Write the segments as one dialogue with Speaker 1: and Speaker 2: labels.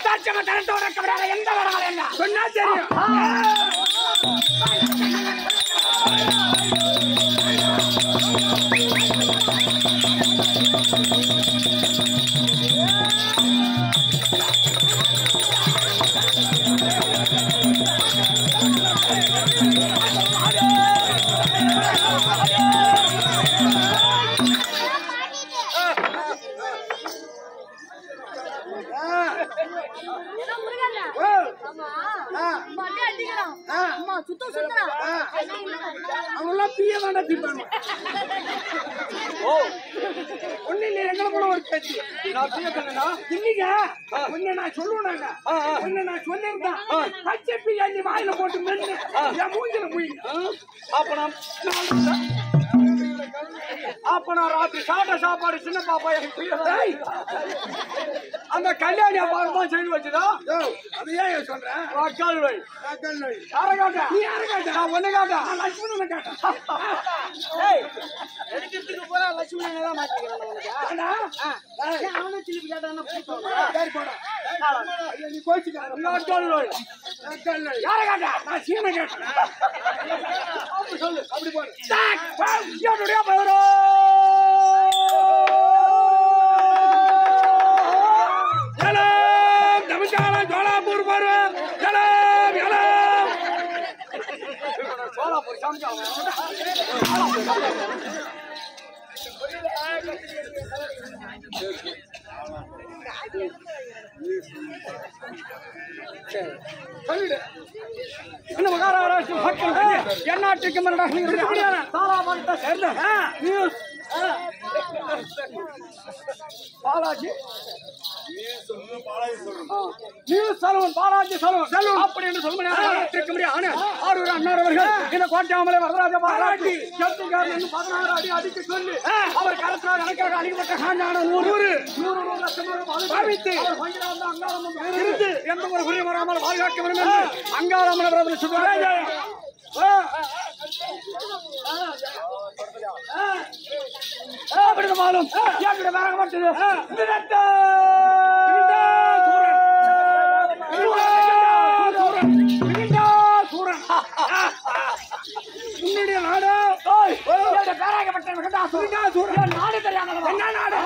Speaker 1: தச்சம தரத்தோட கபடால எந்த வரமால என்ன சொன்னா தெரியும். நான் சொல்லுவேன் வாயில போட்டு மென்னு என் மூஞ்சில முயங்க அப்ப நான் ராத்திரி சாப்பிட்ட சாப்பாடு சின்ன பாப்பா அந்த கல்யாணி அப்பாவுமா செய்து வச்சுதா அது ஏன் சொல்றேன் யார காட்ட நீ யார காட்ட நான் ஒண்ணு காட்ட லட்சுமணனை காட்ட எடுக்கிறதுக்கு போற லட்சுமணனை தான் மாட்டிக்கிறேன் அவனை திருப்பி கேட்டா நீ கோச்சுக்க யார காட்ட நான் சீனை கேட்டேன் சொல்லு அப்படி போடு சோலாப்பூர் பருவம் சோலாப்பூர் சொல்லிடு என்ன மகாராஷ்டிர மக்கள் எந்நாட்டுக்கு தாராபுரத்தை சேர்ந்த நியூஸ் பாலாஜி பாலாஜி சலூன் அப்படி என்று சொல்ல முடியாது. ஆரூர் அண்ணார் அவர்கள் இந்த கோட்டையாமலை வரதராஜ பாராட்டி 16 அடி அடிக்க சொல்லி அவர் கருத்தால் அணைக்காக அடிக்கப்பட்ட காஞ்சான 100 லட்சம் பாவித்து எந்த ஒரு குறி வராமல் பாதுகாக்க வேண்டும் என்று அங்காளம்மன் சொல்றாங்க. மாலும் உன்னுடைய நாடு பேராகப்பட்ட நாடு தெரியாத என்ன நாடு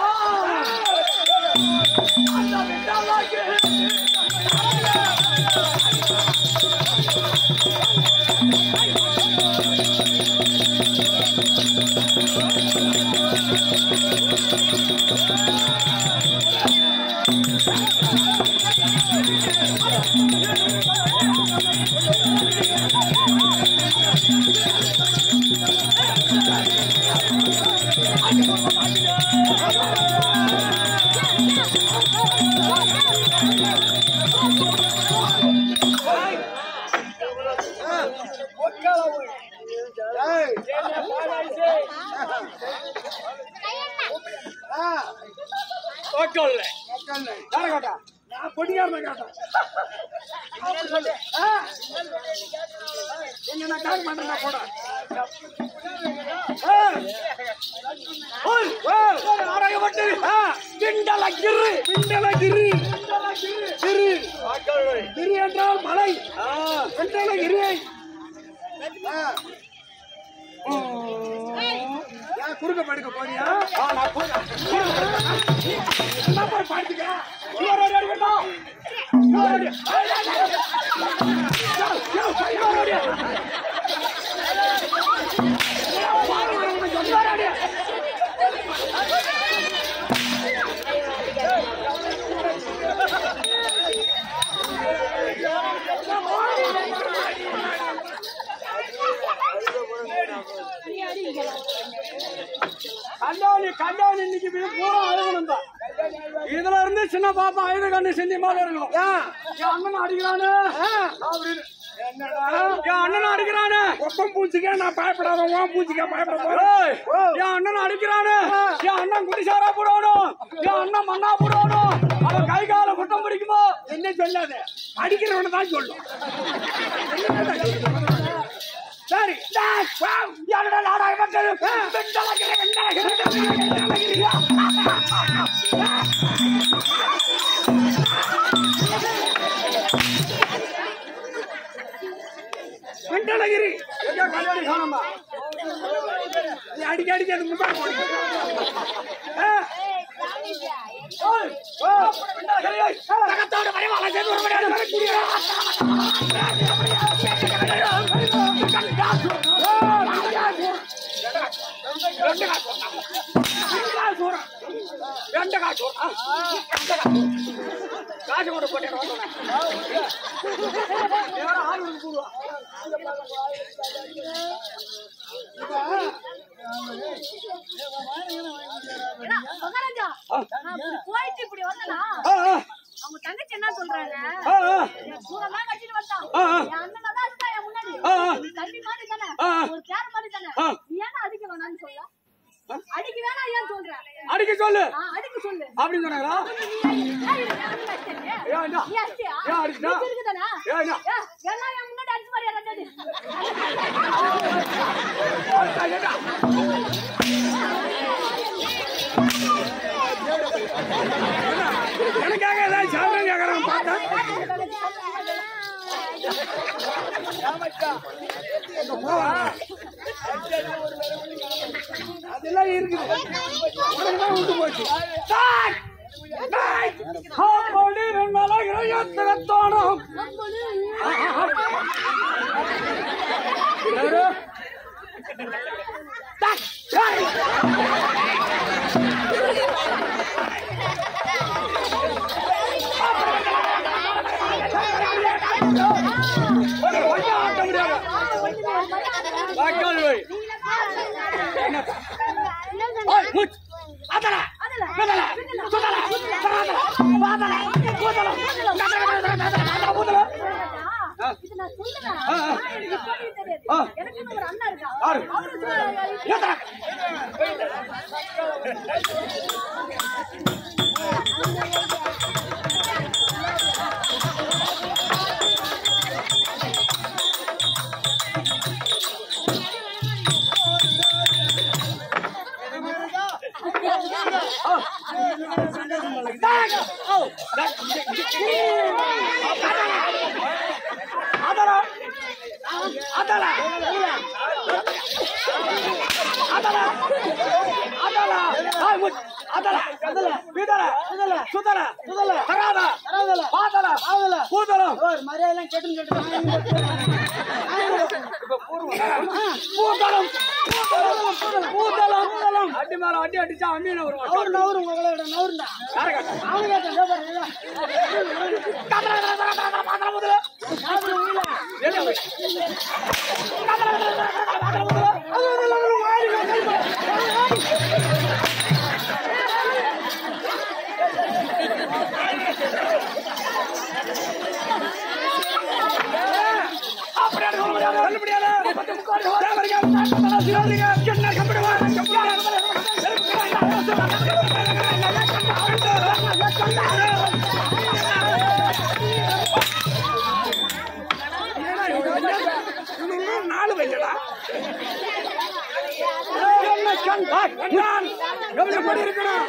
Speaker 1: என்றால் மலை குறுக்க படுக்க போறியா கல்யாணி இன்னைக்கு பூரா அழகணும் தான். இதுல இருந்து சின்ன பாப்பா ஐது கண்ணு செஞ்சு மாதிரி இருக்கணும். என் அண்ணன் அடிக்கிறானு என் அண்ணன் அடிக்கிறானு ஒப்பம் பூச்சிக்கே நான் பயப்படாத உன் பூச்சிக்கே பயப்பட என் அண்ணன் அடிக்கிறானு என் அண்ணன் குடிசாரா போடணும் என் அண்ணன் மண்ணா போடணும் அவன் கை கால குட்டம் பிடிக்குமோ என்ன சொல்லாது அடிக்கிறவன தான் சொல்லும். சரி யாரோட நாடாக மக்கள் வெண்டலகிரி கல்யாணி காணமா அடிக்க அடிக்க அது முன்னாடி போடுங்க காசு கூட போட்டேன்
Speaker 2: போயிட்டு இப்படி வந்தனா அவங்க தங்கச்சி என்ன சொல்றாங்க சூரமா கட்டிட்டு வந்தான் என் அண்ணன் தான் இருக்கா என் முன்னாடி தம்பி மாதிரி தானே ஒரு பேர் மாதிரி தானே நீ ஏன்னா அடிக்க வேணாம்னு சொல்ல அடிக்க வேணாம் ஏன் சொல்ற
Speaker 1: அடிக்க சொல்லு
Speaker 2: அடிக்க சொல்லு
Speaker 1: அப்படி சொன்னாங்களா எனக்காக ஏதாவது சாப்பிட கேட்கறான் பார்த்தா அதெல்லாம் இருக்குது விட்டு போச்சு தோணும் ஆட்ட முடியாது
Speaker 3: மரியாதை கேட்டு
Speaker 1: அடி மேல அடி அடிச்சா அம்மீன வரும் நாலு வைக்கடா இருக்கணும்